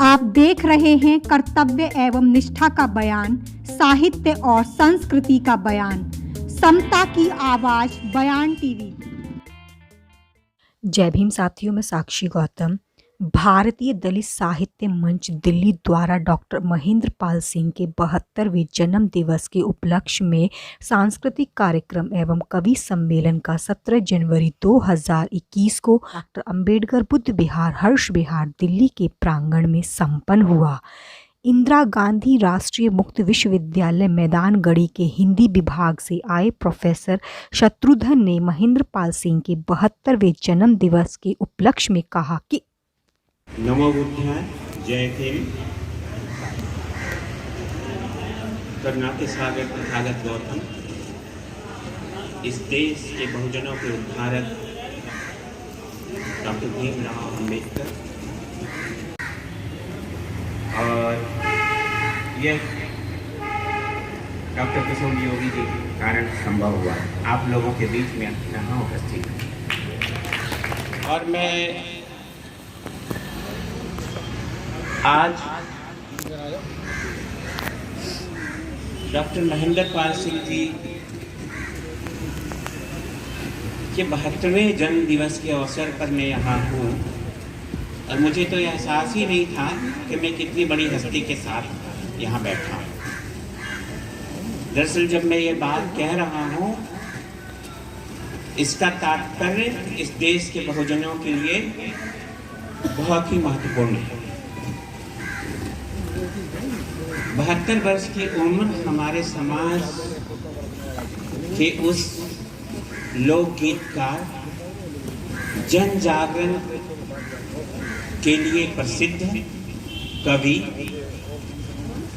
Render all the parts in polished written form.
आप देख रहे हैं कर्तव्य एवं निष्ठा का बयान, साहित्य और संस्कृति का बयान, समता की आवाज बयान टीवी। जय भीम साथियों, में साक्षी गौतम। भारतीय दलित साहित्य मंच दिल्ली द्वारा डॉक्टर महेंद्र पाल सिंह के 72वें जन्म दिवस के उपलक्ष्य में सांस्कृतिक कार्यक्रम एवं कवि सम्मेलन का 17 जनवरी 2021 को डॉक्टर अंबेडकर बुद्ध विहार, हर्ष विहार, दिल्ली के प्रांगण में संपन्न हुआ। इंदिरा गांधी राष्ट्रीय मुक्त विश्वविद्यालय मैदानगढ़ी के हिंदी विभाग से आए प्रोफेसर शत्रुघ्न ने महेंद्र पाल सिंह के 72वें जन्म दिवस के उपलक्ष्य में कहा कि नमो बुद्धाय, जय भीम। कर्नाटक सागर तथागत गौतम, इस देश के बहुजनों के उद्धारक डॉक्टर भीमराव अम्बेडकर, और यह डॉक्टर कुसुम योगी जी के कारण संभव हुआ। आप लोगों के बीच में यहाँ उपस्थित हैं। और मैं आज डॉक्टर महेंद्र पाल सिंह जी के 72वें जन्म दिवस के अवसर पर मैं यहाँ हूँ, और मुझे तो एहसास ही नहीं था कि मैं कितनी बड़ी हस्ती के साथ यहाँ बैठा हूँ। दरअसल जब मैं ये बात कह रहा हूँ, इसका तात्पर्य इस देश के बहुजनों के लिए बहुत ही महत्वपूर्ण है। 72 वर्ष की उम्र हमारे समाज के उस लोकगीतकार, जन जागरण के लिए प्रसिद्ध कवि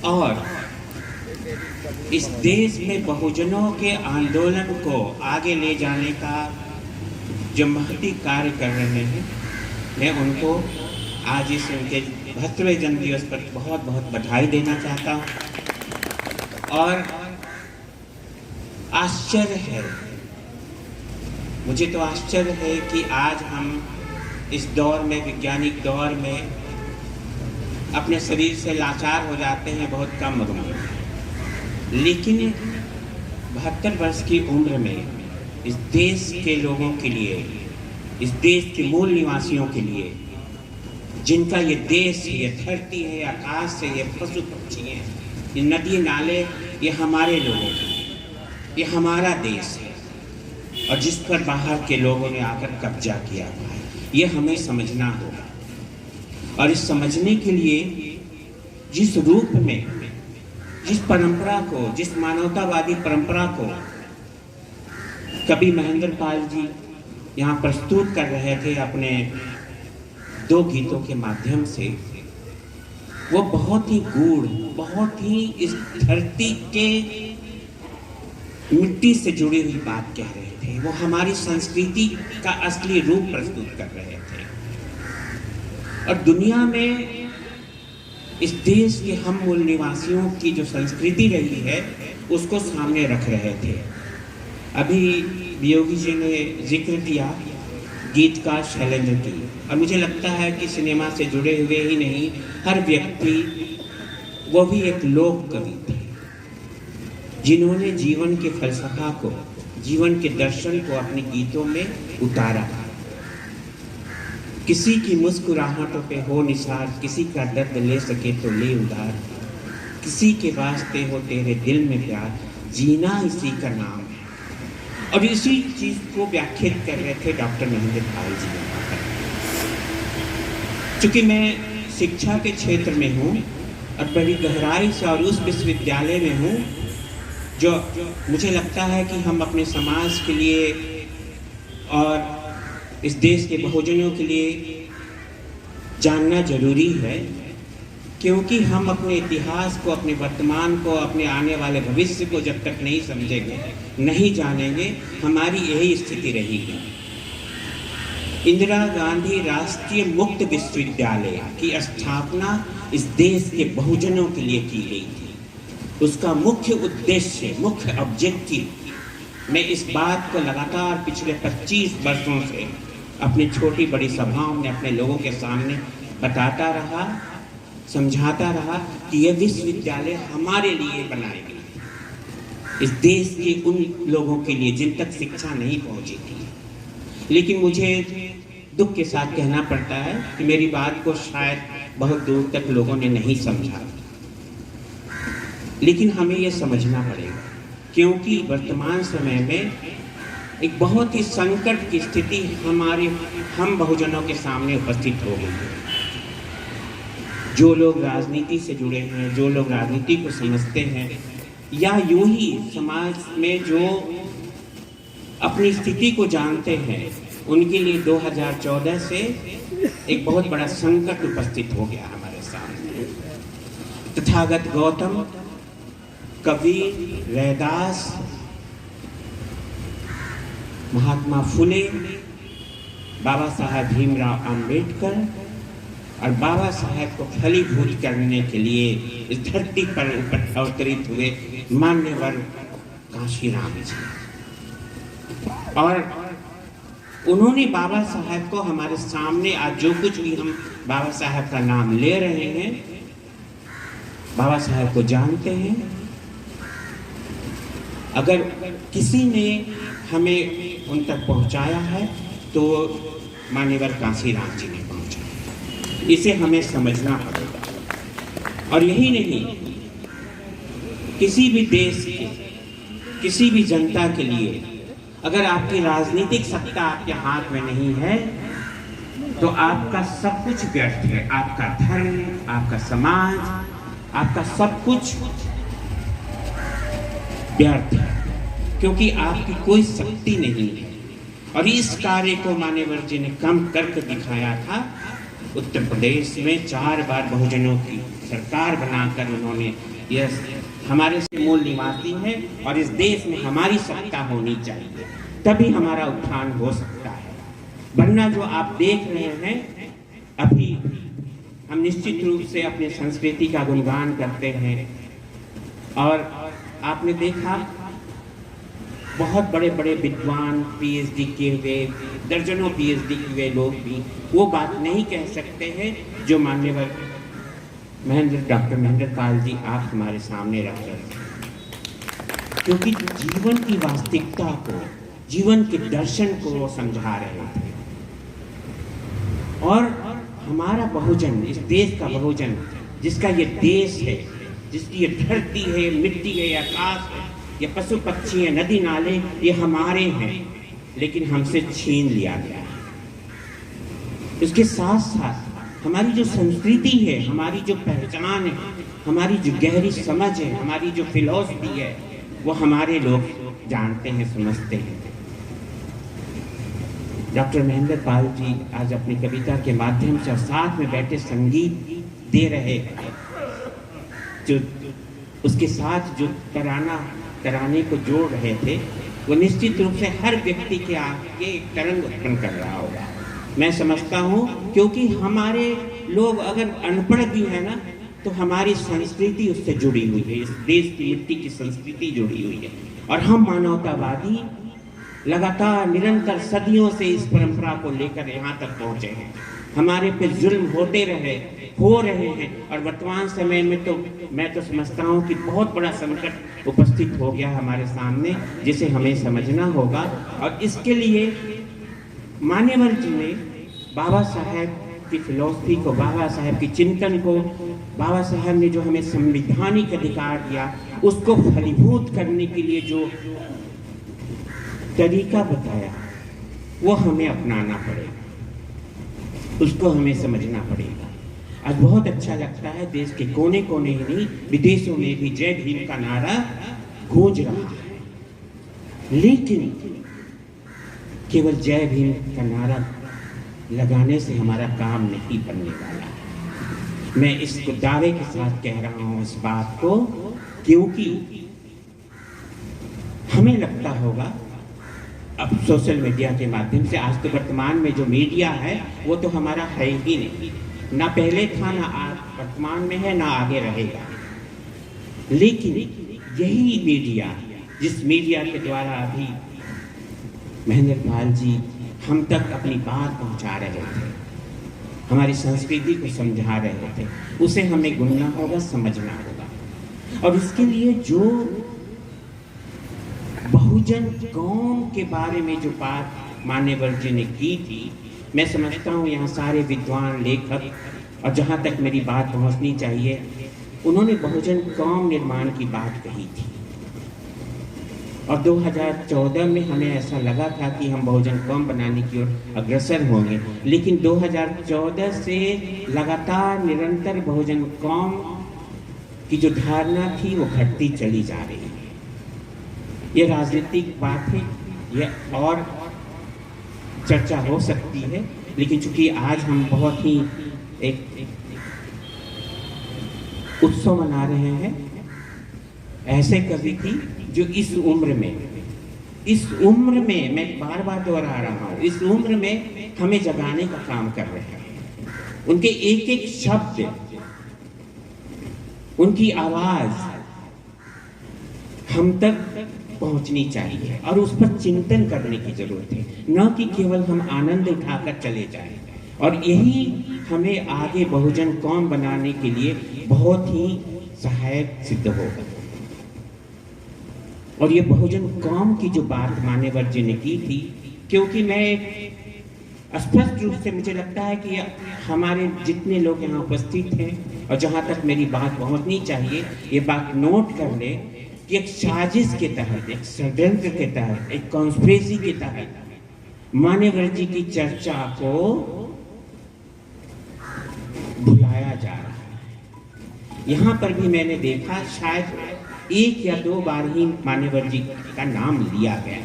और इस देश में बहुजनों के आंदोलन को आगे ले जाने का जो महती कार्य कर रहे हैं, मैं उनको आज इस उनके 72वें जन्म दिवस पर बहुत बहुत बधाई देना चाहता हूँ। और आश्चर्य है, मुझे तो आश्चर्य है कि आज हम इस दौर में, वैज्ञानिक दौर में, अपने शरीर से लाचार हो जाते हैं बहुत कम उम्र में, लेकिन 72 वर्ष की उम्र में इस देश के लोगों के लिए, इस देश के मूल निवासियों के लिए, जिनका ये देश है, ये धरती है, आकाश है, ये पशु पक्षी हैं, ये नदी नाले, ये हमारे लोगों के, ये हमारा देश है, और जिस पर बाहर के लोगों ने आकर कब्जा किया हुआ है, ये हमें समझना होगा। और इस समझने के लिए जिस रूप में, जिस परंपरा को, जिस मानवतावादी परंपरा को कवि महेंद्र पाल जी यहाँ प्रस्तुत कर रहे थे अपने 2 गीतों के माध्यम से, वो बहुत ही गूढ़, बहुत ही इस धरती के मिट्टी से जुड़ी हुई बात कह रहे थे। वो हमारी संस्कृति का असली रूप प्रस्तुत कर रहे थे, और दुनिया में इस देश के हम मूल निवासियों की जो संस्कृति रही है उसको सामने रख रहे थे। अभी योगी जी ने जिक्र किया गीतकार शैलेंद्र की, और मुझे लगता है कि सिनेमा से जुड़े हुए ही नहीं, हर व्यक्ति, वो भी एक लोक कवि थे जिन्होंने जीवन के फलसफा को, जीवन के दर्शन को अपने गीतों में उतारा। किसी की मुस्कुराहटों पे हो निसार, किसी का दर्द ले सके तो ले उधार, किसी के वास्ते हो तेरे दिल में प्यार, जीना इसी का नाम है। और इसी चीज को व्याख्यात कर रहे थे डॉक्टर महेंद्र पाल जी। चूंकि मैं शिक्षा के क्षेत्र में हूँ और बड़ी गहराई से, और उस विश्वविद्यालय में हूँ जो मुझे लगता है कि हम अपने समाज के लिए और इस देश के बहुजनों के लिए जानना जरूरी है, क्योंकि हम अपने इतिहास को, अपने वर्तमान को, अपने आने वाले भविष्य को जब तक नहीं समझेंगे, नहीं जानेंगे, हमारी यही स्थिति रहेगी। इंदिरा गांधी राष्ट्रीय मुक्त विश्वविद्यालय की स्थापना इस देश के बहुजनों के लिए की गई थी। उसका मुख्य उद्देश्य, मुख्य ऑब्जेक्टिव, मैं इस बात को लगातार पिछले 25 वर्षों से अपनी छोटी बड़ी सभाओं में अपने लोगों के सामने बताता रहा समझाता रहा कि यह विश्वविद्यालय हमारे लिए बनाए गए, इस देश के उन लोगों के लिए जिन तक शिक्षा नहीं पहुंची थी। लेकिन मुझे दुख के साथ कहना पड़ता है कि मेरी बात को शायद बहुत दूर तक लोगों ने नहीं समझा, लेकिन हमें यह समझना पड़ेगा, क्योंकि वर्तमान समय में एक बहुत ही संकट की स्थिति हम बहुजनों के सामने उपस्थित हो गई है। जो लोग राजनीति से जुड़े हैं, जो लोग राजनीति को समझते हैं, या यूं ही समाज में जो अपनी स्थिति को जानते हैं, उनके लिए 2014 से एक बहुत बड़ा संकट उपस्थित हो गया हमारे सामने। तथागत गौतम, कबीर, रैदास, महात्मा फुले, बाबा साहब भीमराव अंबेडकर और बाबा साहब को फलीभूत करने के लिए इस धरती पर अवतरित हुए मान्यवर काशीराम जी, और उन्होंने बाबा साहब को हमारे सामने, आज जो कुछ भी हम बाबा साहब का नाम ले रहे हैं, बाबा साहब को जानते हैं। अगर किसी ने हमें उन तक पहुंचाया है तो मान्यवर काशीराम जी ने पहुंचाया। इसे हमें समझना पड़ेगा। और यही नहीं, किसी भी देश के, किसी भी जनता के लिए अगर आपकी राजनीतिक सत्ता आपके हाथ में नहीं है तो आपका सब कुछ व्यर्थ है। आपका धर्म, आपका समाज, आपका सब कुछ व्यर्थ है, क्योंकि आपकी कोई शक्ति नहीं है। और इस कार्य को मान्यवर जी ने कम करके दिखाया था। उत्तर प्रदेश में 4 बार बहुजनों की सरकार बनाकर उन्होंने, यह हमारे से मूल निवासी है और इस देश में हमारी सत्ता होनी चाहिए, तभी हमारा उत्थान हो सकता है। वरना जो आप देख रहे हैं, अभी हम निश्चित रूप से अपनी संस्कृति का गुणगान करते हैं, और आपने देखा बहुत बड़े बड़े विद्वान, पीएचडी किए हुए, दर्जनों पीएचडी किए हुए लोग भी वो बात नहीं कह सकते हैं जो मान्यवर डॉक्टर महेंद्र पाल जी आप हमारे सामने रख रहे हैं, क्योंकि जीवन की वास्तविकता को, जीवन के दर्शन को वो समझा रहे थे। और हमारा बहुजन, इस देश का बहुजन, जिसका ये देश है, जिसकी ये धरती है, मिट्टी है, आकाश है, ये पशु पक्षी है, नदी नाले, ये हमारे हैं, लेकिन हमसे छीन लिया गया है। इसके साथ साथ हमारी जो संस्कृति है, हमारी जो पहचान है, हमारी जो गहरी समझ है, हमारी जो फिलॉसफी है, वो हमारे लोग जानते हैं, समझते हैं। डॉक्टर महेंद्र पाल जी आज अपनी कविता के माध्यम से साथ में बैठे संगीत दे रहे हैं, जो उसके साथ जो तराने को जोड़ रहे थे, वो निश्चित रूप से हर व्यक्ति के आगे एक तरंग उत्पन्न कर रहा होगा। मैं समझता हूँ, क्योंकि हमारे लोग अगर अनपढ़ भी है ना, तो हमारी संस्कृति उससे जुड़ी हुई है, इस देश की मिट्टी की संस्कृति जुड़ी हुई है। और हम मानवतावादी लगातार निरंतर सदियों से इस परंपरा को लेकर यहाँ तक पहुँचे हैं। हमारे पे जुल्म हो रहे हैं, और वर्तमान समय में तो मैं तो समझता हूँ कि बहुत बड़ा संकट उपस्थित हो गया हमारे सामने, जिसे हमें समझना होगा। और इसके लिए मान्यवर जी ने बाबा साहब की फिलॉसफी को, बाबा साहब की चिंतन को, बाबा साहब ने जो हमें संवैधानिक अधिकार दिया, उसको फलीभूत करने के लिए जो तरीका बताया, वो हमें अपनाना पड़ेगा, उसको हमें समझना पड़ेगा। आज बहुत अच्छा लगता है, देश के कोने कोने ही नहीं, विदेशों में भी जय भीम का नारा गूंज रहा है। लेकिन केवल जय भीम का नारा लगाने से हमारा काम नहीं बनने वाला है। मैं इसको दावे के साथ कह रहा हूँ इस बात को, क्योंकि हमें लगता होगा अब सोशल मीडिया के माध्यम से, आज तो वर्तमान में जो मीडिया है वो तो हमारा है ही नहीं, ना पहले था, ना आज वर्तमान में है, ना आगे रहेगा। लेकिन यही मीडिया, जिस मीडिया के द्वारा अभी महेंद्र पाल जी हम तक अपनी बात पहुंचा रहे थे, हमारी संस्कृति को समझा रहे थे। उसे हमें गुनना होगा, समझना होगा। और इसके लिए जो बहुजन कौम के बारे में जो बात मान्यवर जी ने की थी, मैं समझता हूँ यहाँ सारे विद्वान, लेखक और जहाँ तक मेरी बात पहुँचनी चाहिए, उन्होंने बहुजन कौम निर्माण की बात कही थी। और 2014 में हमें ऐसा लगा था कि हम बहुजन कौम बनाने की ओर अग्रसर होंगे, लेकिन 2014 से लगातार निरंतर बहुजन कौम की जो धारणा थी वो घटती चली जा रही है। ये राजनीतिक बात है, ये और चर्चा हो सकती है, लेकिन चूंकि आज हम बहुत ही एक उत्सव मना रहे हैं, ऐसे कवि थी जो इस उम्र में मैं बार बार दोहरा रहा हूँ, इस उम्र में हमें जगाने का काम कर रहे हैं। उनके एक एक शब्द, उनकी आवाज हम तक पहुंचनी चाहिए और उस पर चिंतन करने की जरूरत है, न कि केवल हम आनंद उठाकर चले जाएं। और यही हमें आगे बहुजन कौम बनाने के लिए बहुत ही सहायक सिद्ध होगा। और ये बहुजन कौम की जो बात मान्यवर जी ने की थी, क्योंकि मैं स्पष्ट रूप से मुझे लगता है कि हमारे जितने लोग यहाँ उपस्थित हैं और जहाँ तक मेरी बात पहुँचनी चाहिए, ये बात नोट कर ले कि एक साजिश के तहत, एक षड्यंत्र के तहत, एक कॉन्स्पिरेसी के तहत मान्यवर जी की चर्चा को भुलाया जा रहा है। यहाँ पर भी मैंने देखा शायद 1 या 2 बार ही मान्यवर जी का नाम लिया गया।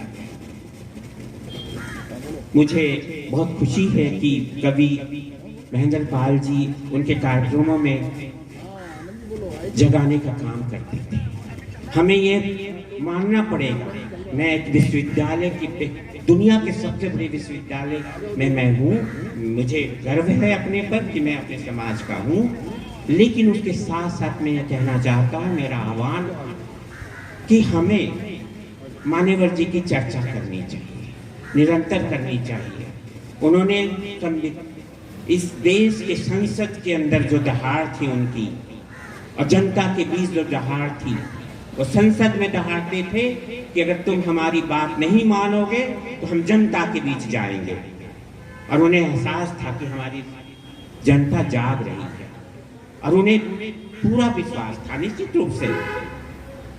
मुझे बहुत खुशी है कि कवि महेंद्र पाल जी उनके कार्यक्रमों में जगाने का काम करते थे। हमें ये मानना पड़ेगा, मैं एक विश्वविद्यालय की, दुनिया के सबसे बड़े विश्वविद्यालय में मैं हूँ, मुझे गर्व है अपने पर कि मैं अपने समाज का हूँ, लेकिन उसके साथ साथ मैं ये कहना चाहता हूँ, मेरा आह्वान कि हमें मान्यवर जी की चर्चा करनी चाहिए, निरंतर करनी चाहिए। उन्होंने इस देश के संसद के अंदर जो दहाड़ थी उनकी, और जनता के बीच जो दहाड़ थी, वो संसद में दहाड़ते थे कि अगर तुम हमारी बात नहीं मानोगे तो हम जनता के बीच जाएंगे। और उन्हें एहसास था कि हमारी जनता जाग रही है और उन्हें पूरा विश्वास था। निश्चित रूप से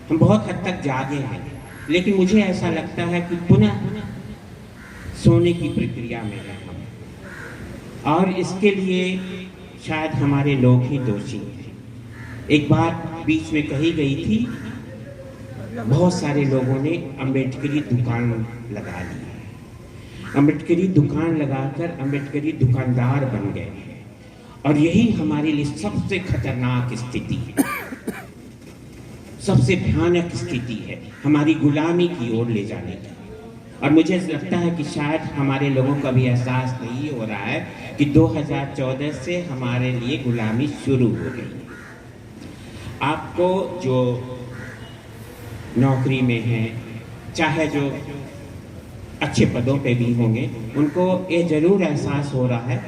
हम बहुत हद तक जागे हैं, लेकिन मुझे ऐसा लगता है कि पुनः सोने की प्रक्रिया में है हम, और इसके लिए शायद हमारे लोग ही दोषी हैं। एक बात बीच में कही गई थी, बहुत सारे लोगों ने अम्बेडकरी दुकान लगा ली, अम्बेडकरी दुकान लगाकर अम्बेडकरी दुकानदार बन गए, और यही हमारे लिए सबसे खतरनाक स्थिति है, सबसे भयानक स्थिति है, हमारी गुलामी की ओर ले जाने की। और मुझे लगता है कि शायद हमारे लोगों का भी एहसास नहीं हो रहा है कि 2014 से हमारे लिए गुलामी शुरू हो गई। आपको जो नौकरी में हैं, चाहे जो अच्छे पदों पे भी होंगे, उनको ये जरूर एहसास हो रहा है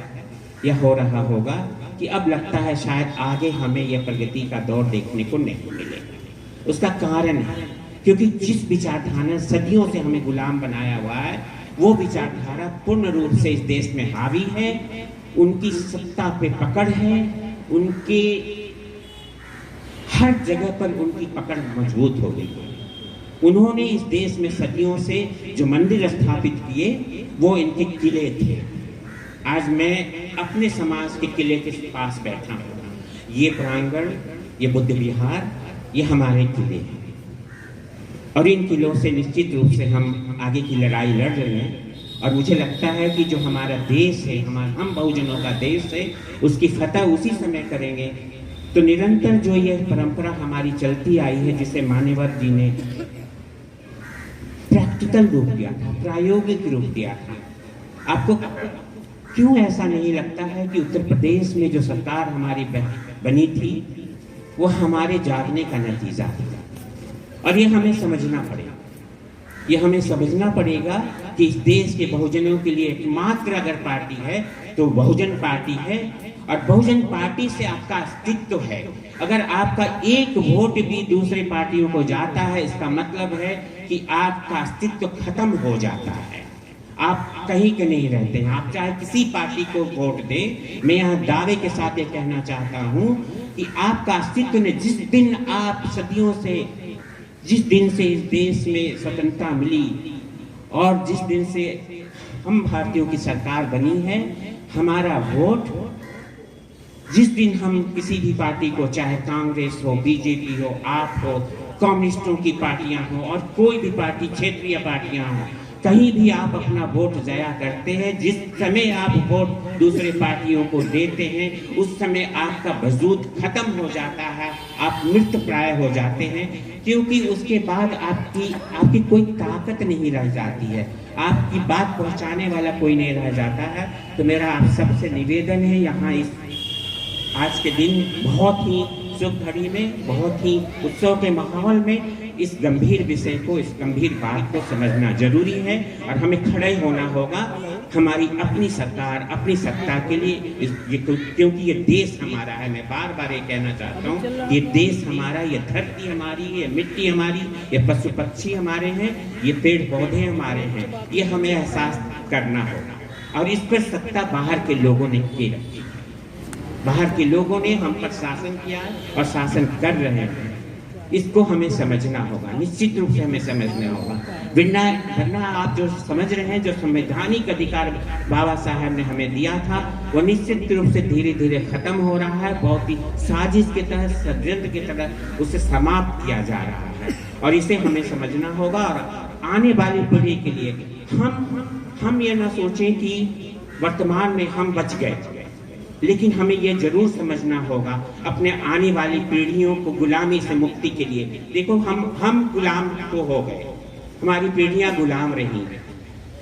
या हो रहा होगा कि अब लगता है शायद आगे हमें यह प्रगति का दौर देखने को नहीं मिलेगा। उसका कारण है क्योंकि जिस विचारधारा सदियों से हमें गुलाम बनाया हुआ है, वो विचारधारा पूर्ण रूप से इस देश में हावी है, उनकी सत्ता पे पकड़ है, उनके हर जगह पर उनकी पकड़ मजबूत हो गई है। उन्होंने इस देश में सदियों से जो मंदिर स्थापित किए वो इनके किले थे। आज मैं अपने समाज के किले के पास बैठा हूँ। ये प्रांगण, ये बुद्ध विहार, ये हमारे किले हैं, और इन किलों से निश्चित रूप से हम आगे की लड़ाई लड़ रहे हैं। और मुझे लगता है कि जो हमारा देश है, हम बहुजनों का देश है, उसकी फतह उसी समय करेंगे। तो निरंतर जो ये परंपरा हमारी चलती आई है, जिसे मान्यवर जी ने प्रैक्टिकल रूप दिया था, प्रायोगिक रूप दिया था। आपको क्यों ऐसा नहीं लगता है कि उत्तर प्रदेश में जो सरकार हमारी बनी थी वो हमारे जागने का नतीजा था? और ये हमें समझना पड़ेगा, ये हमें समझना पड़ेगा कि इस देश के बहुजनों के लिए एकमात्र अगर पार्टी है तो बहुजन पार्टी है, और बहुजन पार्टी से आपका अस्तित्व है। अगर आपका एक वोट भी दूसरे पार्टियों को जाता है, इसका मतलब है कि आपका अस्तित्व खत्म हो जाता है, आप कहीं के नहीं रहते हैं। आप चाहे किसी पार्टी को वोट दें, मैं यहाँ दावे के साथ ये कहना चाहता हूँ कि आपका अस्तित्व ने जिस दिन आप सदियों से, जिस दिन से इस देश में स्वतंत्रता मिली और जिस दिन से हम भारतीयों की सरकार बनी है, हमारा वोट, जिस दिन हम किसी भी पार्टी को, चाहे कांग्रेस हो, बीजेपी हो, आप हो, कम्युनिस्टों की पार्टियां हो और कोई भी पार्टी, क्षेत्रीय पार्टियां हो, कहीं भी आप अपना वोट ज़ाया करते हैं, जिस समय आप वोट दूसरे पार्टियों को देते हैं, उस समय आपका वजूद खत्म हो जाता है, आप मृत प्राय हो जाते हैं, क्योंकि उसके बाद आपकी कोई ताकत नहीं रह जाती है, आपकी बात पहुंचाने वाला कोई नहीं रह जाता है। तो मेरा आप सबसे निवेदन है, यहाँ इस आज के दिन बहुत ही शुभ घड़ी में, बहुत ही उत्सव के माहौल में इस गंभीर विषय को, इस गंभीर बात को समझना जरूरी है और हमें खड़े होना होगा हमारी अपनी सरकार, अपनी सत्ता के लिए, क्योंकि ये देश हमारा है। मैं बार बार ये कहना चाहता हूँ, ये देश हमारा, ये धरती हमारी, ये मिट्टी हमारी, ये पशु पक्षी हमारे हैं, ये पेड़ पौधे हमारे हैं, ये हमें एहसास करना होगा। और इस पर सत्ता बाहर के लोगों ने की रखी, बाहर के लोगों ने हम पर शासन किया है और शासन कर रहे हैं, इसको हमें समझना होगा, निश्चित रूप से हमें समझना होगा। वरना आप जो समझ रहे हैं, जो संवैधानिक अधिकार बाबा साहब ने हमें दिया था, वो निश्चित रूप से धीरे धीरे खत्म हो रहा है, बहुत ही साजिश के तहत, षड्यंत्र के तहत उसे समाप्त किया जा रहा है और इसे हमें समझना होगा। और आने वाली पीढ़ी के लिए हम ये ना सोचें कि वर्तमान में हम बच गए, लेकिन हमें यह जरूर समझना होगा अपने आने वाली पीढ़ियों को गुलामी से मुक्ति के लिए। देखो, हम गुलाम तो हो गए, हमारी पीढ़ियां गुलाम रही,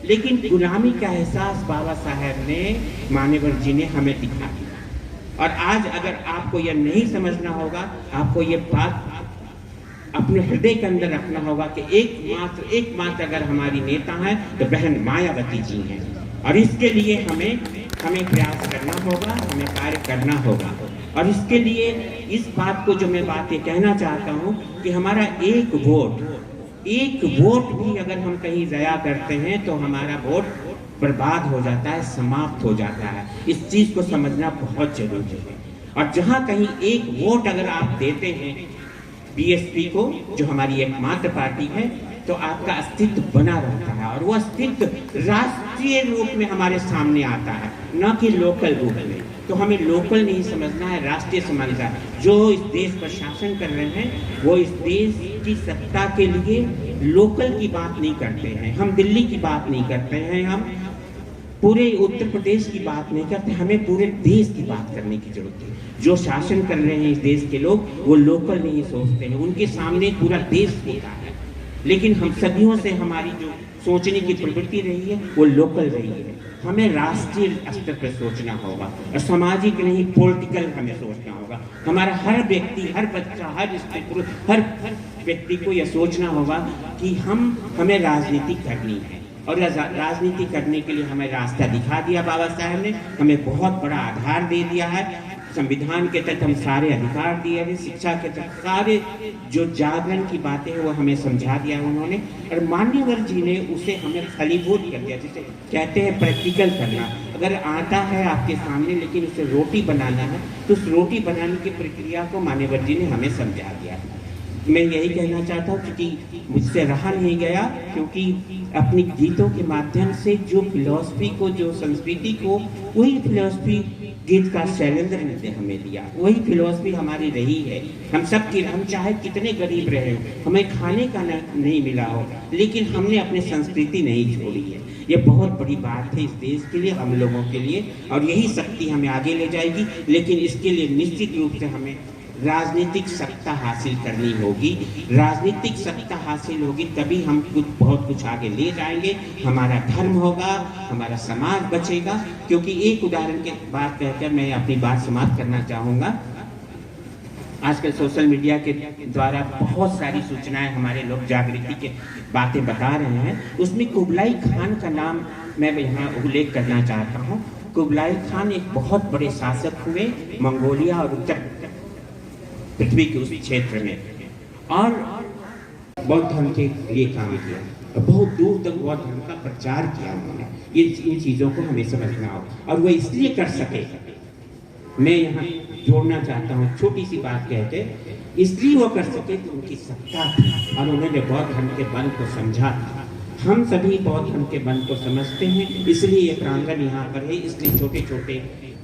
लेकिन गुलामी का एहसास बाबा साहब ने, मान्यवर जी ने हमें दिखा दिया। और आज अगर आपको यह नहीं समझना होगा, आपको यह बात अपने हृदय के अंदर रखना होगा कि एकमात्र अगर हमारी नेता है तो बहन मायावती जी हैं, और इसके लिए हमें प्रयास करना होगा, हमें कार्य करना होगा। और इसके लिए इस बात को, जो मैं बात ये कहना चाहता हूँ कि हमारा एक वोट भी अगर हम कहीं ज़ाया करते हैं तो हमारा वोट बर्बाद हो जाता है, समाप्त हो जाता है। इस चीज़ को समझना बहुत जरूरी है। और जहाँ कहीं एक वोट अगर आप देते हैं बीएसपी को, जो हमारी एकमात्र पार्टी है, तो आपका अस्तित्व बना रहता है, और वो अस्तित्व राष्ट्रीय रूप में हमारे सामने आता है, न कि लोकल रूप में। तो हमें लोकल नहीं समझना है, राष्ट्रीय समझना है। जो इस देश पर शासन कर रहे हैं, वो इस देश की सत्ता के लिए लोकल की बात नहीं करते हैं, हम दिल्ली की बात नहीं करते हैं, हम पूरे उत्तर प्रदेश की बात नहीं करते, हमें पूरे देश की बात करने की जरूरत है। जो शासन कर रहे हैं इस देश के लोग, वो लोकल नहीं सोचते हैं, उनके सामने पूरा देश होता है। लेकिन हम सदियों से हमारी जो सोचने की प्रवृत्ति रही है, वो लोकल रही है। हमें राष्ट्रीय स्तर पर सोचना होगा, और सामाजिक नहीं, पॉलिटिकल हमें सोचना होगा। हमारा हर व्यक्ति, हर बच्चा, हर स्त्री पुरुष, हर व्यक्ति को यह सोचना होगा कि हमें राजनीति करनी है, और राजनीति करने के लिए हमें रास्ता दिखा दिया बाबा साहब ने, हमें बहुत बड़ा आधार दे दिया है। संविधान के तहत हम सारे अधिकार दिए हैं, शिक्षा के तहत सारे जो जागरण की बातें हैं वो हमें समझा दिया उन्होंने, और मान्यवर जी ने उसे हमें फलीभूत कर दिया, जिसे कहते हैं प्रैक्टिकल करना। अगर आता है आपके सामने, लेकिन उसे रोटी बनाना है, तो उस रोटी बनाने की प्रक्रिया को मान्यवर जी ने हमें समझा दिया। मैं यही कहना चाहता हूँ, क्योंकि मुझसे रहा नहीं गया, क्योंकि अपनी गीतों के माध्यम से जो फिलॉसफी को, जो संस्कृति को, वही फिलॉसफी गीतकार शैलेंद्र ने हमें दिया, वही फिलॉसफी हमारी रही है। हम चाहे कितने गरीब रहे, हमें खाने का नहीं मिला हो, लेकिन हमने अपनी संस्कृति नहीं छोड़ी है। ये बहुत बड़ी बात है इस देश के लिए, हम लोगों के लिए, और यही शक्ति हमें आगे ले जाएगी। लेकिन इसके लिए निश्चित रूप से हमें राजनीतिक सत्ता हासिल करनी होगी। राजनीतिक सत्ता हासिल होगी तभी हम बहुत कुछ आगे ले जाएंगे, हमारा धर्म होगा, हमारा समाज बचेगा। क्योंकि एक उदाहरण के बात कहकर मैं अपनी बात समाप्त करना चाहूँगा। आजकल सोशल मीडिया के द्वारा बहुत सारी सूचनाएं हमारे लोग जागृति के बातें बता रहे हैं, उसमें कुबलाई खान का नाम मैं यहाँ उल्लेख करना चाहता हूँ। कुबलाई खान एक बहुत बड़े शासक हुए मंगोलिया और उत्तर पृथ्वी के उस क्षेत्र में, और बौद्ध धर्म के लिए काम किया और बहुत दूर तक बौद्ध धर्म का प्रचार किया उन्होंने। इन चीज़ों को हमें समझना हो, और वो इसलिए कर सके, मैं यहाँ जोड़ना चाहता हूँ, छोटी सी बात कहते, इसलिए वो कर सके कि उनकी सत्ता थी और उन्होंने बौद्ध धर्म के बल को समझा था। हम सभी बौद्ध धर्म के बल को समझते हैं, इसलिए ये प्रांगण यहाँ पर है, इसलिए छोटे छोटे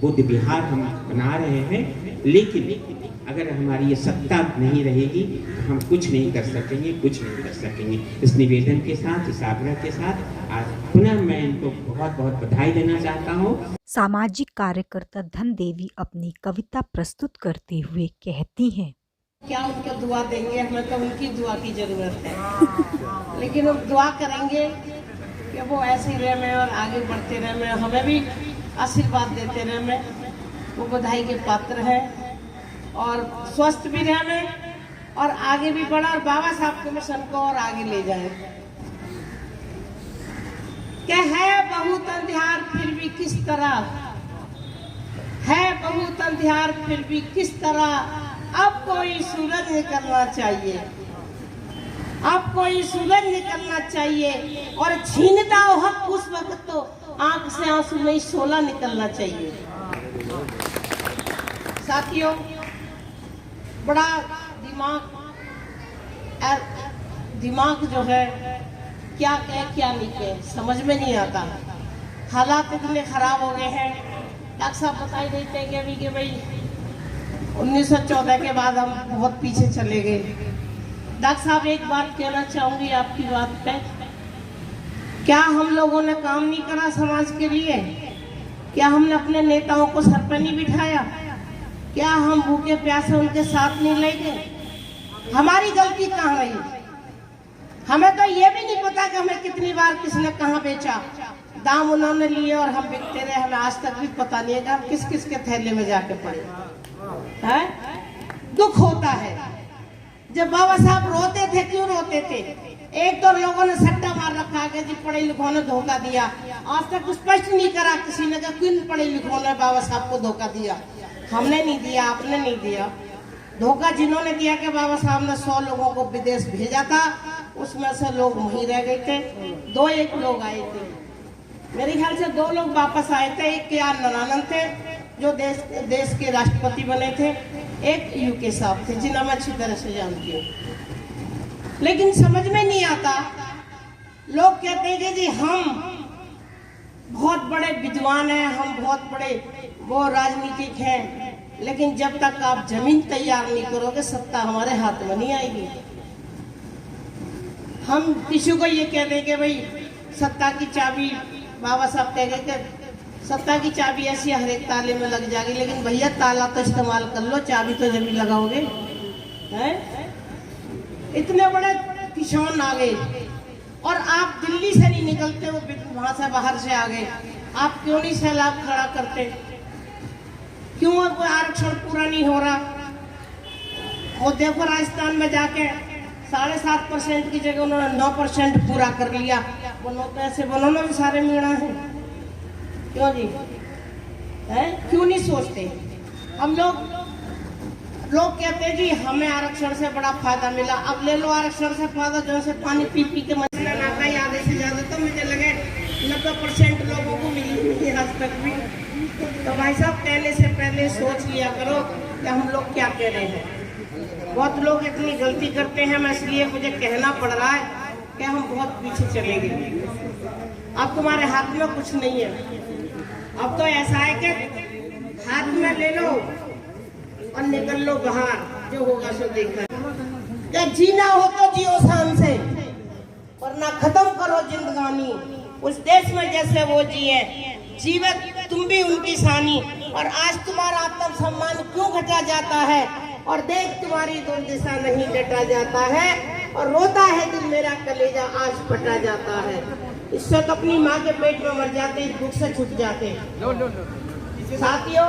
बुद्ध विहार हम बना रहे हैं। लेकिन अगर हमारी ये सत्ता नहीं रहेगी तो हम कुछ नहीं कर सकेंगे, कुछ नहीं कर सकेंगे। इस निवेदन के साथ, इस आग्रह के साथ आज पुनः मैं इनको बहुत बहुत बधाई देना चाहता हूँ। सामाजिक कार्यकर्ता धन देवी अपनी कविता प्रस्तुत करते हुए कहती हैं, क्या उनको दुआ देंगे, हमें तो उनकी दुआ की जरूरत है। लेकिन हम दुआ करेंगे कि वो ऐसे ही रहे और आगे बढ़ते रहे, हमें भी आशीर्वाद देते रहे। वो बधाई के पात्र है और स्वस्थ भी रहे और आगे भी बढ़ा और बाबा साहब के मिशन को और आगे ले जाए। क्या है बहुत अंधियार फिर भी किस तरह, है बहुत अंधियार फिर भी किस तरह, अब कोई सूरज निकलना चाहिए, अब कोई सूरज निकलना चाहिए, और छीनता हो हक उस वक्त तो आंख से आंसू नहीं शोला निकलना चाहिए। साथियों, बड़ा दिमाग जो है क्या कहे क्या नहीं कहे समझ में नहीं आता। हालात इतने खराब हो गए हैं। डॉक्टर साहब बताई देते हैं कि भाई 1914 के बाद हम बहुत पीछे चले गए। डॉक्टर साहब, एक बात कहना चाहूंगी आपकी बात पे, क्या हम लोगों ने काम नहीं करा समाज के लिए? क्या हमने अपने नेताओं को सर पर नहीं बिठाया? क्या हम भूखे प्यासे उनके साथ नहीं ले गए? हमारी गलती कहाँ रही? हमें तो ये भी नहीं पता कि हमें कितनी बार किसने कहाँ बेचा, दाम उन्होंने लिए और हम बिकते रहे। हमें आज तक भी पता नहीं है कि हम किस किस के थैले में जाके पड़े है। दुख होता है। जब बाबा साहब रोते थे, क्यों रोते थे? एक तो लोगों ने सट्टा मार रखा है कि पढ़े लिखों ने धोखा दिया। आज तक स्पष्ट नहीं करा किसी ने कि किन पढ़े लिखों ने बाबा साहब को धोखा दिया। हमने नहीं दिया, आपने नहीं दिया। धोखा जिन्होंने दिया कि बाबा साहब ने 100 लोगों को विदेश भेजा था, उसमें से लोग वहीं रह गए थे। 2-1 लोग आए थे, मेरे ख्याल से 2 लोग वापस आए थे। एक के आर नारायण थे जो देश के राष्ट्रपति बने थे, एक यूके साहब थे जिन्हें मैं अच्छी तरह से जानती हूँ। लेकिन समझ में नहीं आता, लोग कहते हैं कि जी हम बहुत बड़े विद्वान हैं, हम बहुत बड़े वो राजनीतिक हैं, लेकिन जब तक आप जमीन तैयार नहीं करोगे सत्ता हमारे हाथ में नहीं आएगी। हम किसी को ये कह दें कि भाई सत्ता की चाबी, बाबा साहब कह गए कि सत्ता की चाबी ऐसी हर एक ताले में लग जाएगी, लेकिन भैया ताला तो इस्तेमाल कर लो, चाबी तो जब भी लगाओगे। हैं? इतने बड़े किसान आ गए और आप दिल्ली से नहीं निकलते, वो वहां से बाहर से आ गए। आप क्यों नहीं सैलाब खड़ा करते? क्यों कोई आरक्षण पूरा नहीं हो रहा? और देखो राजस्थान में जाके 7.5% की जगह उन्होंने 9% पूरा कर लिया। बोलो तो ऐसे बोलो ना, सारे मीणा है। क्यों जी? है? क्यों नहीं सोचते? हम लोग कहते हैं जी हमें आरक्षण से बड़ा फायदा मिला। अब ले लो आरक्षण से फायदा, जो से पानी पी पी के मसला नाका ही आधे से ज्यादा तो मुझे लगे 90% लोगों को मिली आज तक भी। तो भाई साहब, कहने से पहले सोच लिया करो कि हम लोग क्या कह रहे हैं। बहुत लोग इतनी गलती करते हैं, मैं इसलिए मुझे कहना पड़ रहा है कि हम बहुत पीछे चले गए। अब तुम्हारे हाथ में कुछ नहीं है। अब तो ऐसा है कि हाथ में ले लो और निकल लो बाहर, जो होगा सो देखा। क्या जीना हो तो जियो शान से, वरना खत्म करो जिंदगानी उस देश में जैसे वो जिए। जीवन तुम भी उनकी सानी, और आज तुम्हारा आत्मसम्मान क्यों घटा जाता है? और देख तुम्हारी दुर्दशा नहीं डटा जाता है, और रोता है दिल मेरा कलेजा आज फटा जाता है। इससे तो अपनी माँ के पेट में मर जाते, दुख से छूट जाते। साथियों,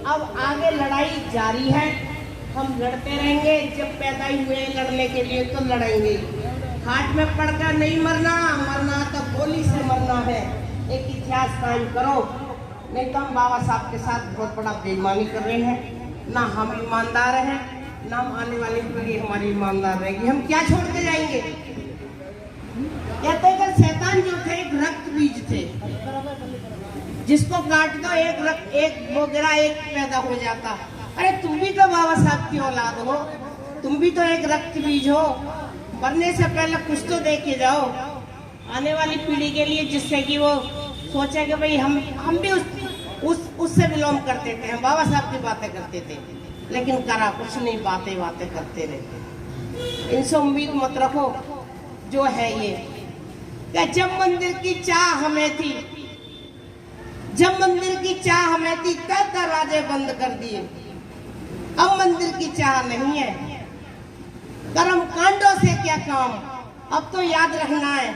अब आगे लड़ाई जारी है, हम लड़ते रहेंगे। जब पैदा ही हुए लड़ने के लिए तो लड़ेंगे। हाथ में पड़कर नहीं मरना, मरना तो गोली से मरना है। एक इतिहास कायम करो, नहीं तो हम बाबा साहब के साथ बहुत बड़ा बेईमानी कर रहे हैं। ना हम ईमानदार हैं, ना आने वाली पीढ़ी हमारी ईमानदार रहेगी। हम क्या छोड़ के जाएंगे? कहते हैं कि शैतान जो थे एक रक्त बीज थे, जिसको काट दो एक वो गिरा एक पैदा हो जाता। अरे तुम भी तो बाबा साहब की औलाद हो, तुम भी तो एक रक्त बीज हो। मरने से पहले कुछ तो दे के जाओ आने वाली पीढ़ी के लिए, जिससे कि वो सोचे कि भाई हम भी उससे विलोम करते थे, हम बाबा साहब की बातें करते थे, लेकिन करा कुछ नहीं, बातें करते रहे। इनसे उम्मीद मत रखो। जो है ये क्या, जब मंदिर की चाह हमें थी, जब मंदिर की चाह हमें थी तब दरवाजे बंद कर दिए। अब मंदिर की चाह नहीं है, कर्म कांडों से क्या काम। अब तो याद रखना है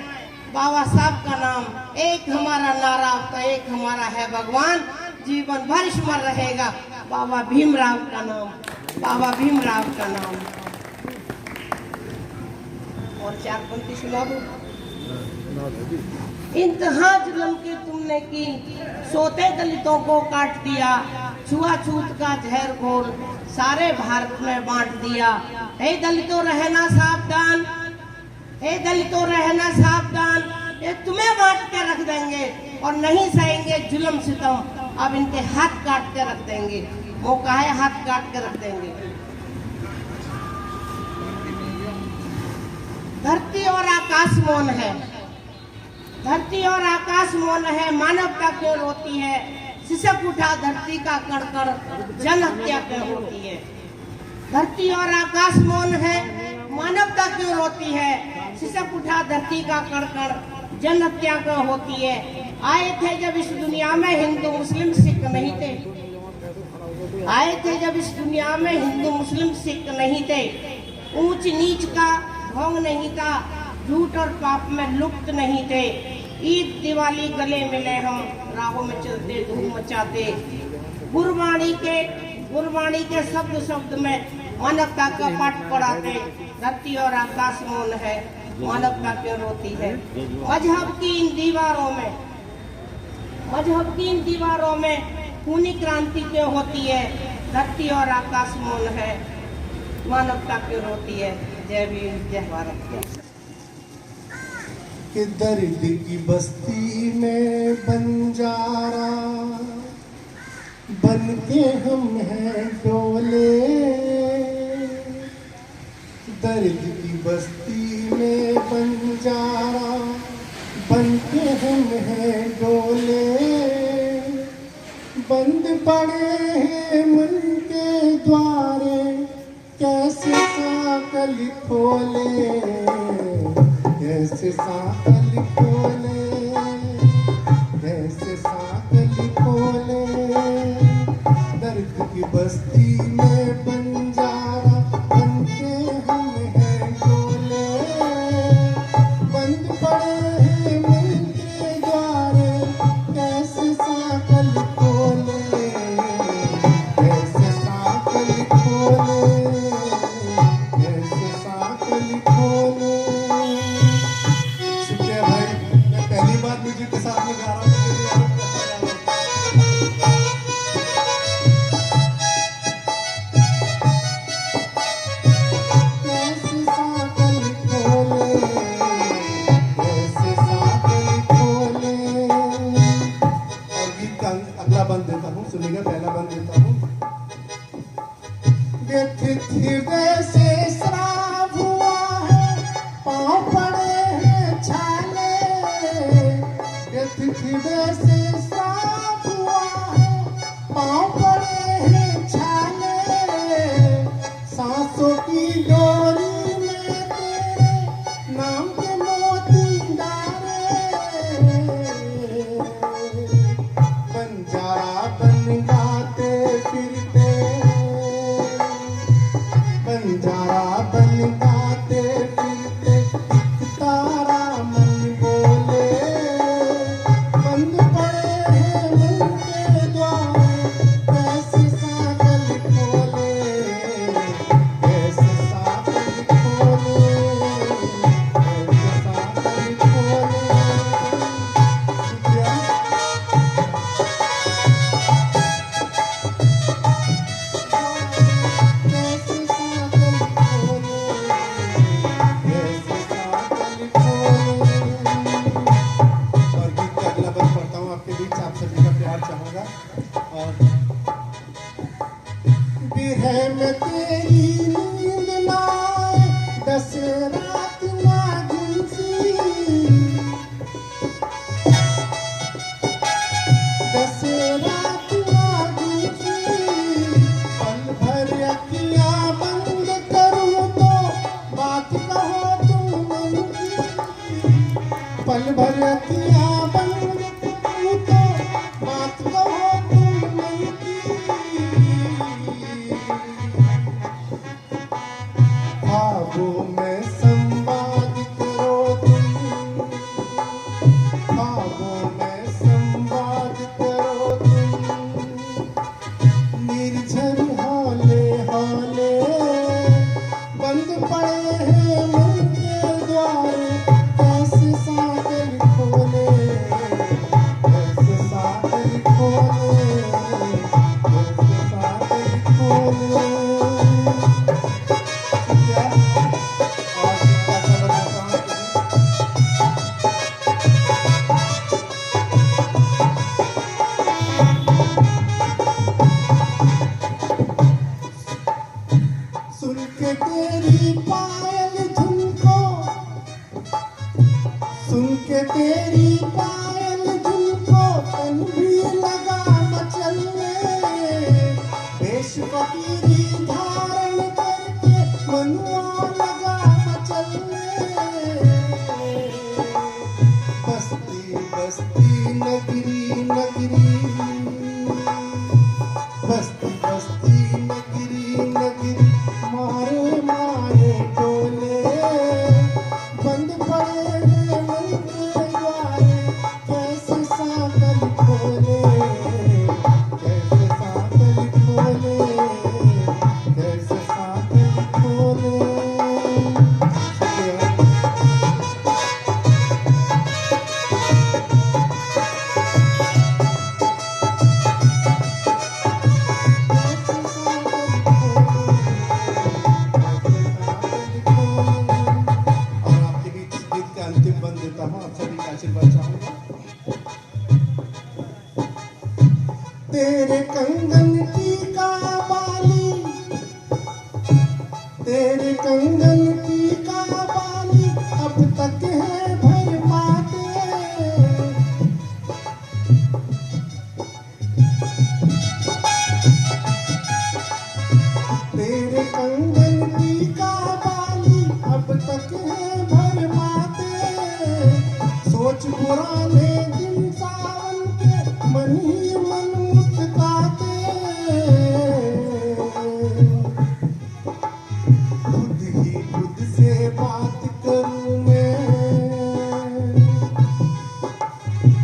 बाबा साहब का नाम, एक हमारा नारा तो एक हमारा है भगवान, जीवन भर स्मरण रहेगा बाबा भीमराव का नाम, बाबा भीमराव का नाम। और 4 पंक्ति सुना दो। इंतहा जुल्म की तुमने की, सोते दलितों को काट दिया, छुआछूत का जहर घोल सारे भारत में बांट दिया। हे दलितों रहना सावधान, हे दलितों रहना सावधान, ये तुम्हें बांट के रख देंगे और नहीं सहेंगे जुल्म सितम। अब इनके हाथ काट के रख देंगे, मौका है हाथ काट के रख देंगे। धरती और आकाश मौन है, धरती और आकाश मौन है, मानवता क्यों रोती है, सिसक उठा धरती का कण कण, जन हत्या क्यों होती है। धरती और आकाश मौन है, मानवता क्यों रोती है, सिसक उठा धरती का कण कण, जन हत्या क्यों होती है। आए थे जब इस दुनिया में हिंदू मुस्लिम सिख नहीं थे, आए थे जब इस दुनिया में हिंदू मुस्लिम सिख नहीं थे। ऊंच नीच का ढोंग नहीं था, झूठ और पाप में लुप्त नहीं थे। ईद दिवाली गले मिले हम, राहों में चलते धूम मचाते। गुरबाणी के शब्द में मानवता का पाठ पढ़ाते। धरती और आकाश मौन है, मानवता क्यों रोती है। मजहब की इन दीवारों में खूनी क्रांति क्यों होती है। धरती और आकाश मौन है, मानवता क्यों रोती है। जय भीम, जय भारत। कि दर्द की बस्ती में बंजारा बन के हम हैं डोले, दर्द की बस्ती में बंजारा बन के हम हैं डोले। बंद पड़े हैं मन के द्वारे, कैसे साकल खोले, कैसे साकल खोले, कैसे साकल खोले। दर्द की बस्ती में बंजारा बन के हम हैं डोले। बंद पड़े हैं मन के द्वारे, कैसे साकल खोले, कैसे साकल खोले, कैसे साकल खोले। शुक्रिया भाई, मैं पहली बार म्यूजिक के साथ में गा रहा हूँ। कैसे साकल खोले, कैसे साकल खोले। और गीत का अगला बंद देता हूँ, सुनिएगा, पहला बंद देता हूँ। व्यथित हृदय से श्राप हुआ है, पाँव पड़े हैं छाले। व्यथित हृदय से श्राप हुआ है, पाँव पड़े हैं छाले। सांसों की डोरी में तेरे नाम के मोती डाले। बंजारा बन गाते फिरते, बंजारा बन गाते फिरते, एक तारा मन बोले। बंद पड़े हैं मन के द्वार, कैसे साकल खोले, कैसे साकल खोले, कैसे साकल खोले। शुक्रिया। में तेरी नींद ना आए, 10 रात नागिन सी, 10 रात नागिन सी। पल भर अखियां बंद करूं तो बात कहो तुम मन की, पल भर अखियां बंद करूं तो बात कहो तुम मन की। ख्वाबों में संवाद करो तुम, ख्वाबों में संवाद करो तुम। निर्झर हौले हौले बंद पड़े हैं मन के द्वार, कैसे सागर खोले, कैसे सागर खोले, कैसे सागर खोले। क्या और क्या खबर बताओ तुम्हें? सुन के तेरी पायल धुन को, सुन के तेरी पायल धुन को तन भी लगा मचलने, वेश फकीरी धारण करके मनुआ लगा मचलने। बस्ती बस्ती नगरी नगरी, बस्ती बस्ती नगरी नगरी, मारे मारे डोले बंद पड़े हैं मन के द्वारे, कैसे सागर खोले, कैसे सागर खोले, कैसे सागर खोले। शुक्रिया। और आपके बीच इस गीत का अंतिम बंद देता हूँ, आप सभी का आशीर्वाद चाहूंगा। तेरे कंगन की का बाली, तेरे कंगन की का बाली अब तक है भर माते, तेरे कंगन की का बाली अब तक है भर माते। सोच पुराने दिन सावन के मन ही मन मुस्काते, खुद ही खुद से बात करूं मैं,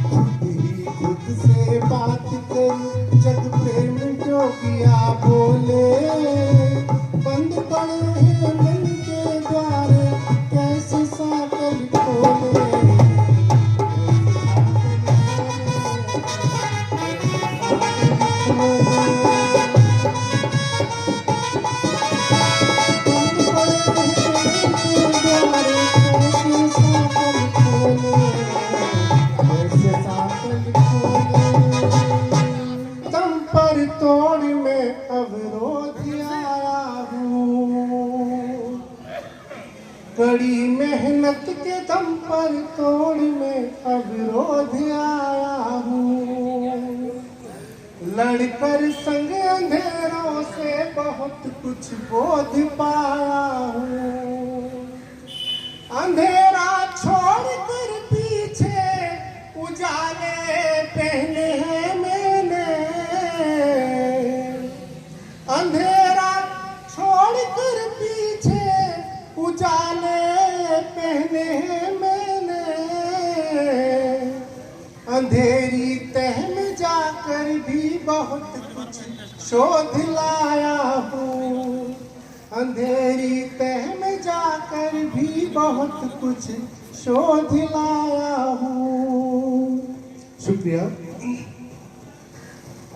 खुद ही खुद से बात करूं। जग प्रेम जोगिया बोले बंद पड़े हैं मन के द्वारे, कैसे सागर खोले, दम पर तोड़ में अवरोध आया हूँ, कड़ी मेहनत के दम पर तोड़ में अवरोध आया हूँ। लड़कर संग अंधेरों से बहुत कुछ बोध पाया हूँ। अंधेरा छोड़ कर पीछे उजाले पहने हैं मैंने, अंधेरा छोड़ कर पीछे उजाले पहने हैं मैंने। अंधेरी तह में जाकर भी बहुत कुछ शोध लाया हूँ, अंधेरी तह में जाकर भी बहुत कुछ शोध लाया हूँ। शुक्रिया।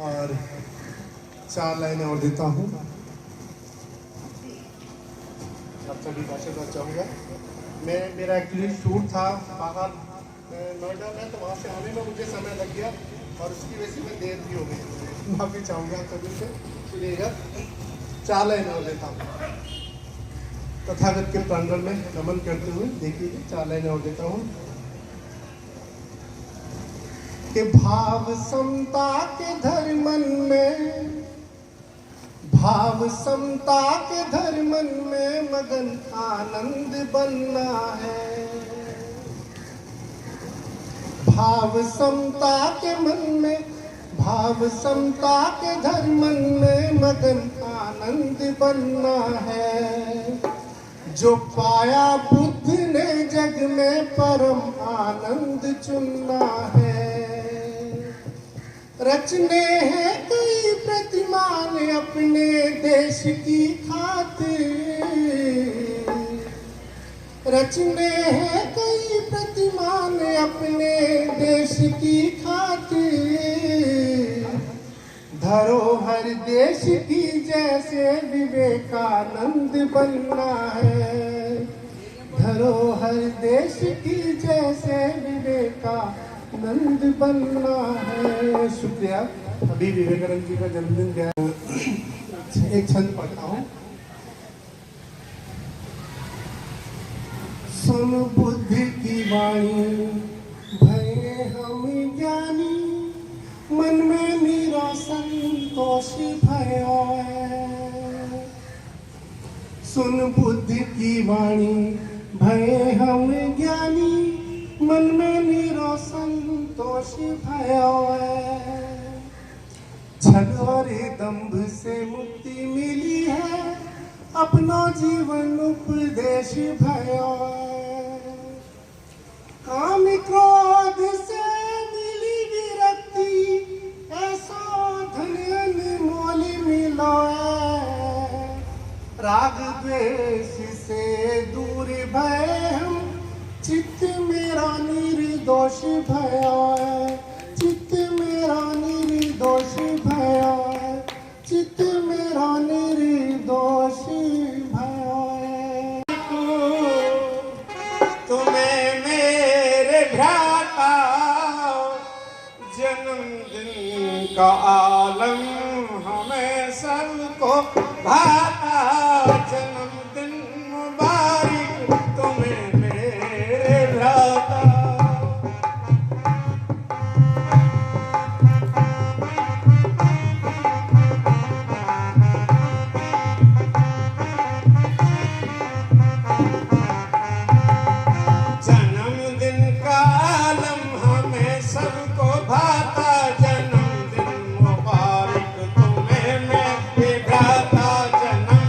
और 4 लाइनें और देता हूँ, आप सभी का आशीर्वाद चाहूँगा। मेरा एक्चुअली शूट था बाहर नोएडा में, तो वहाँ से आने में मुझे समय लग गया और उसकी वजह से मैं देर भी हो गई। माफ़ी चाहूँगा आप सभी से। सुनिएगा। 4 लाइनें और देता हूँ तथागत के प्रांगण में नमन करते हुए। देखिए 4 लाइनें और देता हूँ कि भाव समता के धर्मन में, भाव समता के धर्मन में मगन आनंद बनना है। भाव समता के मन में, भाव समता के धर्मन में मगन आनंद बनना है। जो पाया बुद्ध ने जग में परम आनंद चुनना है। रचने हैं कई प्रतिमान अपने देश की खातिर, रचने हैं कई प्रतिमान अपने देश की खातिर। धरोहर देश की जैसे विवेकानंद बनना है। धरोहर देश की जैसे विवेकानंद बनना है। शुक्रिया। अभी विवेकानंद जी का जन्मदिन गया। एक छंद पढ़ता हूँ। सुन बुद्ध की वाणी भये हम ज्ञानी, मन में निरा संतोष भयो है। सुन बुद्ध की वाणी भये हम ज्ञानी, मन में निरा संतोष भयो है। छल और दंभ से मुक्ति मिली है, अपना जीवन उपदेश भयो है। काम क्रोध से मिली विरक्ति, ऐसा धन अनमोल मिलो है। राग द्वेष से दूर भय हम, चित्त मेरा निर्दोष भयो है। चित्त मेरा निर्दोष भयो है। चित्त मेरा निर्दोष भयो है। तुम्हें मेरे भ्राता जन्मदिन का आलम हमें सबको भाता। जन्मदिन मुबारक तुम्हें मेरे भ्राता। जन्मदिन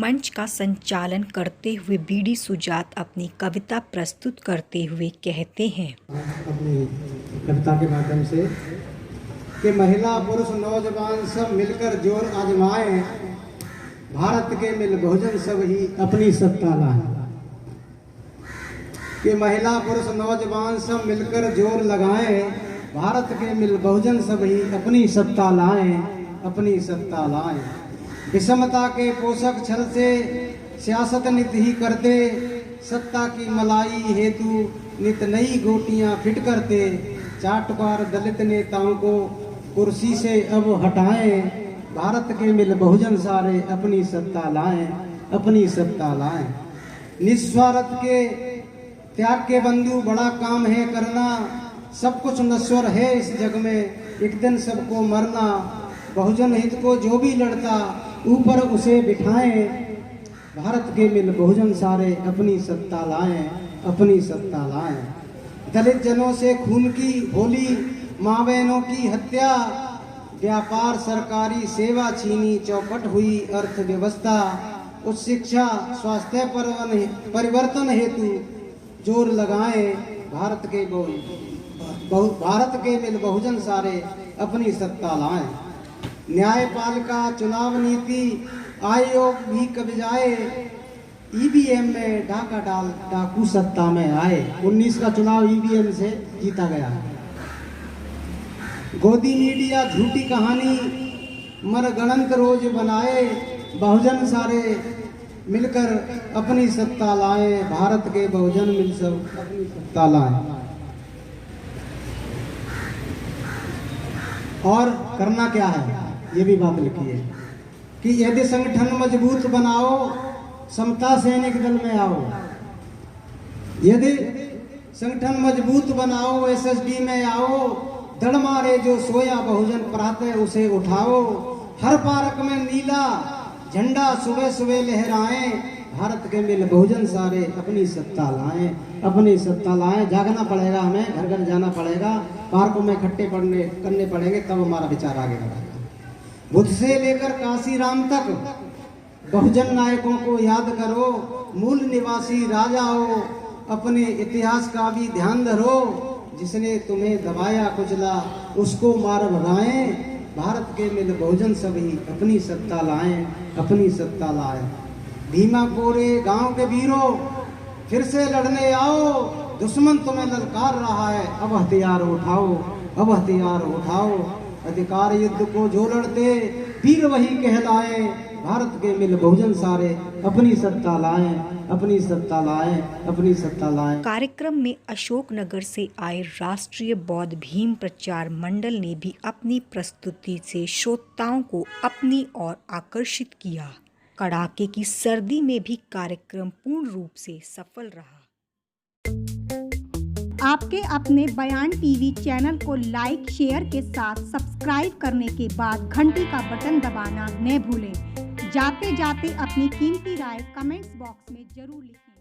मंच का संचालन करते हुए बीडी सुजात अपनी कविता प्रस्तुत करते हुए कहते हैं। अपनी कविता के माध्यम से कि महिला पुरुष नौजवान सब मिलकर जोर आजमाएं, भारत के मिल बहुजन सब ही अपनी सत्ता लाएं। कि महिला पुरुष नौजवान सब मिलकर जोर लगाएं, भारत के मिल बहुजन सब ही अपनी सत्ता लाएं, अपनी सत्ता लाएं। विषमता के पोषक छल से सियासत नित ही करते, सत्ता की मलाई हेतु नित नई गोटियां फिट करते। चाटुकार दलित नेताओं को कुर्सी से अब हटाएं, भारत के मिल बहुजन सारे अपनी सत्ता लाएं, अपनी सत्ता लाएं। निस्वार्थ के त्याग के बंधु बड़ा काम है करना, सब कुछ नश्वर है इस जग में, एक दिन सबको मरना। बहुजन हित को जो भी लड़ता ऊपर उसे बिठाएं, भारत के मिल बहुजन सारे अपनी सत्ता लाएं, अपनी सत्ता लाएं। दलित जनों से खून की होली, माँ बहनों की हत्या, व्यापार सरकारी सेवा छीनी, चौपट हुई अर्थव्यवस्था। उच्च शिक्षा स्वास्थ्य परिवर्तन हेतु जोर लगाएं, भारत के मिल बहुजन सारे अपनी सत्ता लाएं। न्यायपालिका चुनाव नीति आयोग भी कब जाए, ईवीएम में डाका डाल डाकू सत्ता में आए। 19 का चुनाव ईवीएम से जीता गया है। गोदी मीडिया झूठी कहानी मनगढ़ंत रोज बनाए, बहुजन सारे मिलकर अपनी सत्ता लाए, भारत के बहुजन मिल सब अपनी सत्ता लाए। और करना क्या है, ये भी बात लिखी है कि यदि संगठन मजबूत बनाओ, समता सैनिक दल में आओ। यदि संगठन मजबूत बनाओ, एसएसडी में आओ। दड़ मारे जो सोया बहुजन प्रातः उसे उठाओ। हर पार्क में नीला झंडा सुबह सुबह लहराएं, भारत के मिल बहुजन सारे अपनी सत्ता लाएं, अपनी सत्ता लाएं। जागना पड़ेगा, हमें घर घर जाना पड़ेगा, पार्कों में इकट्ठे करने पड़ेंगे, तब हमारा विचार आगे बढ़ेगा। बुद्ध से लेकर काशीराम तक बहुजन नायकों को याद करो। मूल निवासी राजाओं, अपने इतिहास का भी ध्यान धरो। जिसने तुम्हें दबाया कुचला, उसको मार भगाएं, भारत के मिल बहुजन सभी अपनी सत्ता लाएं, अपनी सत्ता लाएं। भीमा कोरे गांव के वीरों, फिर से लड़ने आओ। दुश्मन तुम्हें ललकार रहा है, अब हथियार उठाओ, अब हथियार उठाओ। अधिकार युद्ध को जो लड़ते, वीर वही कहलाए, भारत के मिल बहुजन सारे अपनी सत्ता लाएं, अपनी सत्ता लाएं, अपनी सत्ता लाएं। कार्यक्रम में अशोकनगर से आए राष्ट्रीय बौद्ध भीम प्रचार मंडल ने भी अपनी प्रस्तुति से श्रोताओं को अपनी ओर आकर्षित किया। कड़ाके की सर्दी में भी कार्यक्रम पूर्ण रूप से सफल रहा। आपके अपने बयान टीवी चैनल को लाइक शेयर के साथ सब्सक्राइब करने के बाद घंटी का बटन दबाना न भूलें। जाते जाते अपनी कीमती राय कमेंट्स बॉक्स में जरूर लिखें।